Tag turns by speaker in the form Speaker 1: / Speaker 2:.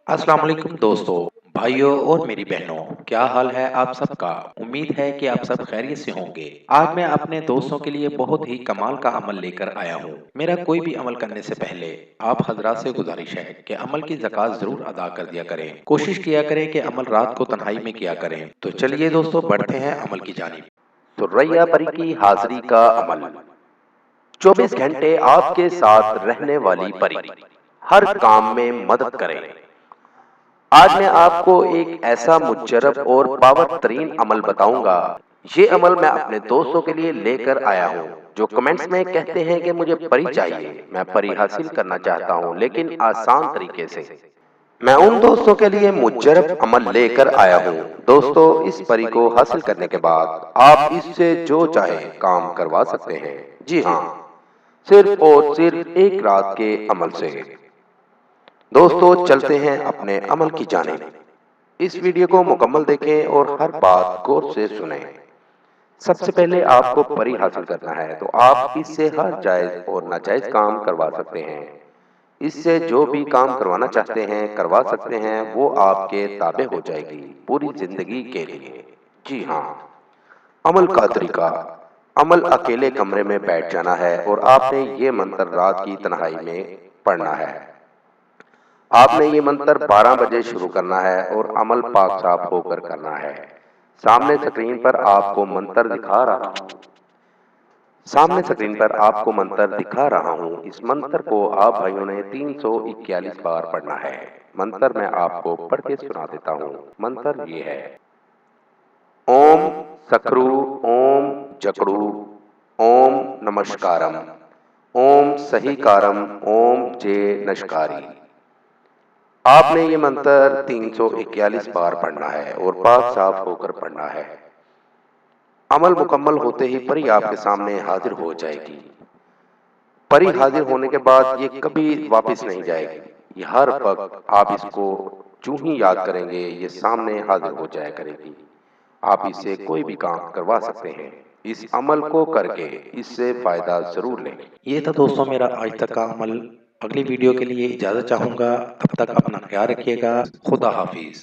Speaker 1: अस्सलाम वालेकुम दोस्तों, भाइयों और मेरी बहनों, क्या हाल है आप सबका। उम्मीद है कि आप सब खैरियत से होंगे। आज मैं अपने दोस्तों के लिए बहुत ही कमाल का अमल लेकर आया हूँ। मेरा कोई भी अमल करने से पहले आप हजरात से गुजारिश है कि अमल की ज़कात जरूर अदा कर दिया करें। कोशिश किया करें कि अमल रात को तन्हाई में किया करें। तो चलिए दोस्तों, बढ़ते हैं अमल की जानिब।
Speaker 2: तो रैया परी की हाजिरी का अमल। 24 घंटे आपके साथ रहने वाली परी, हर काम में मदद करे। आज मैं आपको एक ऐसा मुजरब और पावर तरीन अमल बताऊंगा। ये अमल मैं अपने दोस्तों के लिए लेकर आया हूँ जो कमेंट्स में कहते हैं कि मुझे परी चाहिए, मैं परी हासिल करना चाहता हूँ लेकिन आसान तरीके से। मैं उन दोस्तों के लिए मुजरब अमल लेकर आया हूँ। दोस्तों, इस परी को हासिल करने के बाद आप इससे जो चाहे काम करवा सकते हैं। जी हाँ, सिर्फ और सिर्फ एक रात के अमल से। दोस्तों, चलते हैं अपने अमल की जानिब। इस वीडियो को मुकम्मल देखें और हर बात गौर से सुनें। सबसे पहले आपको परी हासिल करना है तो आप इससे हर जायज और नाजायज काम करवा सकते हैं। इससे जो भी काम करवाना चाहते हैं करवा सकते हैं, वो आपके ताबे हो जाएगी पूरी जिंदगी के लिए। जी हाँ, अमल का तरीका। अमल अकेले कमरे में बैठ जाना है और आपने ये मंत्र रात की तन्हाई में पढ़ना है। आपने ये मंत्र 12 बजे शुरू करना है और अमल पाक साफ होकर करना है। सामने स्क्रीन पर आपको मंत्र दिखा रहा हूँ। सामने स्क्रीन पर आपको मंत्र दिखा रहा हूँ। इस मंत्र को आप भाइयों ने 341 बार पढ़ना है। मंत्र मैं आपको पढ़ के सुना देता हूँ। मंत्र ये है: ओम सक्रू, ओम जकड़ू, ओम नमस्कारम, ओम सहीकारम, ओम जे नशकारी। आपने ये मंत्र 341 बार पढ़ना है और पाक साफ होकर पढ़ना है। अमल मुकम्मल होते ही परी आपके सामने हाजिर हो जाएगी। परी हाजिर होने के बाद ये कभी वापस नहीं जाएगी। ये हर वक्त आप इसको जो ही याद करेंगे ये सामने हाजिर हो जाया करेगी। आप इससे कोई भी काम करवा सकते हैं। इस अमल को करके इससे फायदा जरूर लें।
Speaker 1: ये था दोस्तों मेरा आज तक का अमल। अगली वीडियो के लिए इजाज़त चाहूँगा। तब तक अपना ख्याल रखिएगा। खुदा हाफिज।